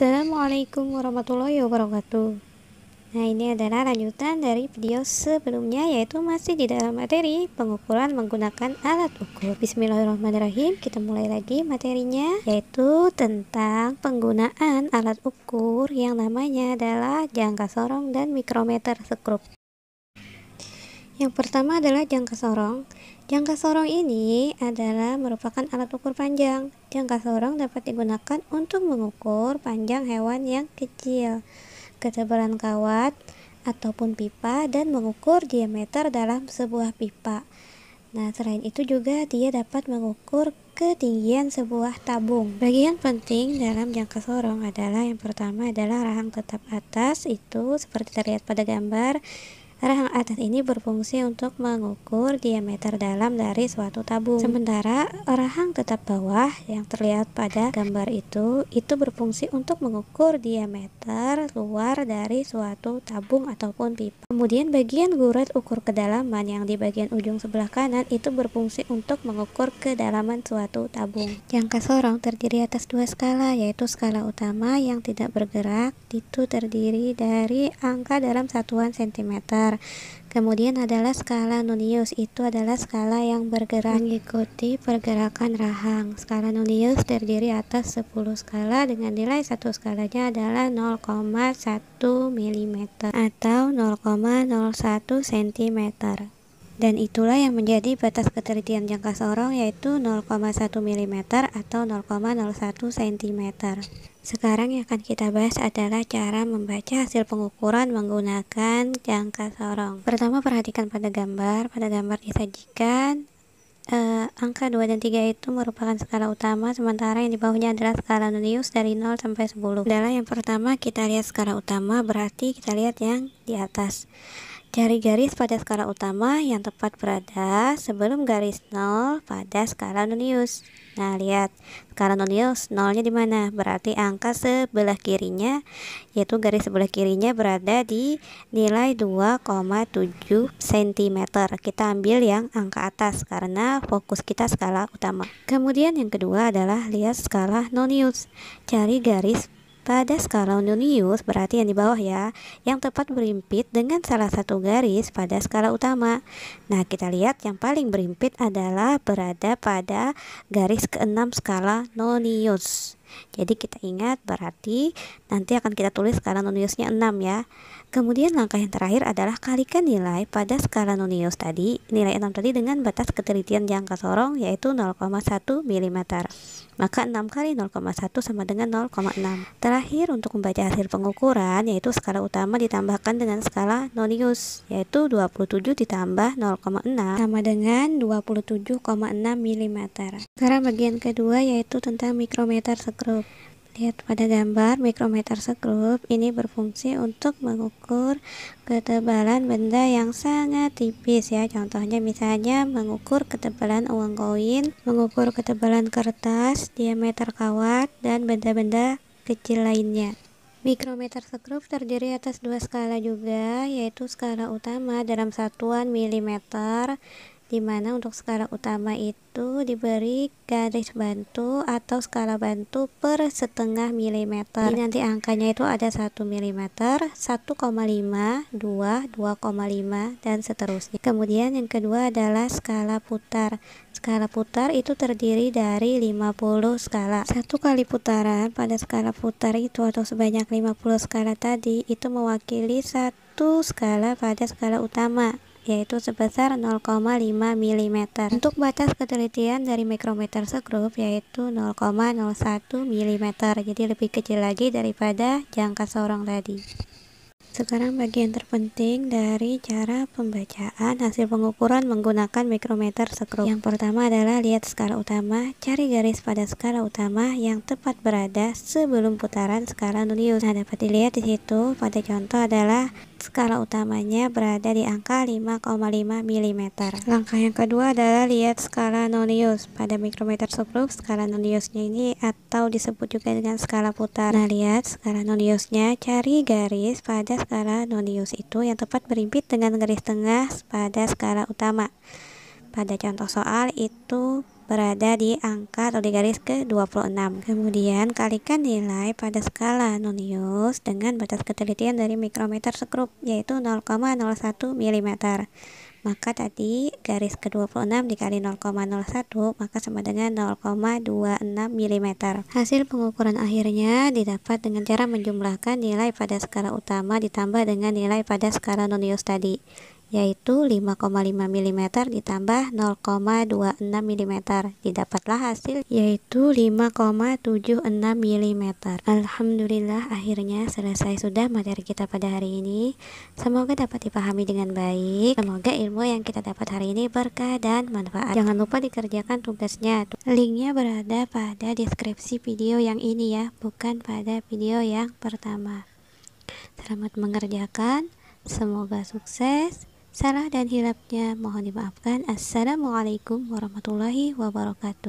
Assalamualaikum warahmatullahi wabarakatuh. Nah, ini adalah lanjutan dari video sebelumnya, yaitu masih di dalam materi pengukuran menggunakan alat ukur. Bismillahirrahmanirrahim. Kita mulai lagi materinya, yaitu tentang penggunaan alat ukur yang namanya adalah jangka sorong dan mikrometer skrup. Yang pertama adalah jangka sorong. Jangka sorong ini adalah merupakan alat ukur panjang. Jangka sorong dapat digunakan untuk mengukur panjang hewan yang kecil, ketebalan kawat ataupun pipa, dan mengukur diameter dalam sebuah pipa. Nah, selain itu juga dia dapat mengukur ketinggian sebuah tabung. Bagian penting dalam jangka sorong adalah yang pertama adalah rahang tetap atas, itu seperti terlihat pada gambar. Rahang atas ini berfungsi untuk mengukur diameter dalam dari suatu tabung. Sementara rahang tetap bawah yang terlihat pada gambar itu berfungsi untuk mengukur diameter luar dari suatu tabung ataupun pipa. Kemudian bagian gurat ukur kedalaman yang di bagian ujung sebelah kanan itu berfungsi untuk mengukur kedalaman suatu tabung. Jangka sorong terdiri atas dua skala, yaitu skala utama yang tidak bergerak, itu terdiri dari angka dalam satuan cm. Kemudian adalah skala nonius, itu adalah skala yang bergerak mengikuti pergerakan rahang. Skala nonius terdiri atas 10 skala dengan nilai satu skalanya adalah 0,1 mm atau 0,01 cm. Dan itulah yang menjadi batas ketelitian jangka sorong, yaitu 0,1 mm atau 0,01 cm. Sekarang yang akan kita bahas adalah cara membaca hasil pengukuran menggunakan jangka sorong. Pertama, perhatikan pada gambar. Pada gambar disajikan angka 2 dan 3 itu merupakan skala utama, sementara yang di bawahnya adalah skala nonius dari 0 sampai 10. Adalah yang pertama kita lihat skala utama, berarti kita lihat yang di atas. Cari garis pada skala utama yang tepat berada sebelum garis 0 pada skala nonius. Nah, lihat skala nonius 0-nya di mana? Berarti angka sebelah kirinya, yaitu garis sebelah kirinya berada di nilai 2,7 cm. Kita ambil yang angka atas karena fokus kita skala utama. Kemudian yang kedua adalah lihat skala nonius. Cari garis pada skala nonius, berarti yang di bawah ya, yang tepat berimpit dengan salah satu garis pada skala utama. Nah, kita lihat yang paling berimpit adalah berada pada garis ke-6 skala nonius. Jadi kita ingat, berarti nanti akan kita tulis skala noniusnya 6 ya. Kemudian langkah yang terakhir adalah kalikan nilai pada skala nonius tadi, nilai 6 tadi dengan batas ketelitian jangka sorong, yaitu 0,1 mm. Maka 6 kali 0,1 sama dengan 0,6. Terakhir untuk membaca hasil pengukuran, yaitu skala utama ditambahkan dengan skala nonius, yaitu 27 ditambah 0,6 sama dengan 27,6 mm. Sekarang bagian kedua, yaitu tentang mikrometer skrup. Lihat pada gambar, mikrometer skrup ini berfungsi untuk mengukur ketebalan benda yang sangat tipis ya. Contohnya misalnya mengukur ketebalan uang koin, mengukur ketebalan kertas, diameter kawat, dan benda-benda kecil lainnya. Mikrometer skrup terdiri atas dua skala juga, yaitu skala utama dalam satuan milimeter, di mana untuk skala utama itu diberi garis bantu atau skala bantu per setengah milimeter. Jadi nanti angkanya itu ada 1 mm, 1,5, 2, 2,5, dan seterusnya. Kemudian yang kedua adalah skala putar. Skala putar itu terdiri dari 50 skala. Satu kali putaran pada skala putar itu atau sebanyak 50 skala tadi itu mewakili satu skala pada skala utama, yaitu sebesar 0,5 mm. Untuk batas ketelitian dari mikrometer skrup yaitu 0,01 mm, jadi lebih kecil lagi daripada jangka sorong tadi. Sekarang bagian terpenting dari cara pembacaan hasil pengukuran menggunakan mikrometer skrup. Yang pertama adalah lihat skala utama, cari garis pada skala utama yang tepat berada sebelum putaran skala nonius. Nah, dapat dilihat di situ pada contoh adalah skala utamanya berada di angka 5,5 mm. Langkah yang kedua adalah lihat skala nonius. Pada mikrometer skrup, skala noniusnya ini atau disebut juga dengan skala putar. Nah, lihat skala noniusnya, cari garis pada skala nonius itu yang tepat berimpit dengan garis tengah pada skala utama. Pada contoh soal itu berada di angka atau di garis ke-26. Kemudian kalikan nilai pada skala Nonius dengan batas ketelitian dari mikrometer sekrup, yaitu 0,01 mm. Maka tadi garis ke-26 dikali 0,01 maka sama dengan 0,26 mm. Hasil pengukuran akhirnya didapat dengan cara menjumlahkan nilai pada skala utama ditambah dengan nilai pada skala Nonius tadi, yaitu 5,5 mm ditambah 0,26 mm. Didapatlah hasil yaitu 5,76 mm. Alhamdulillah, akhirnya selesai sudah materi kita pada hari ini. Semoga dapat dipahami dengan baik. Semoga ilmu yang kita dapat hari ini berkah dan manfaat. Jangan lupa dikerjakan tugasnya. Linknya berada pada deskripsi video yang ini ya, bukan pada video yang pertama. Selamat mengerjakan. Semoga sukses. Salah dan hilapnya mohon dimaafkan. Assalamualaikum warahmatullahi wabarakatuh.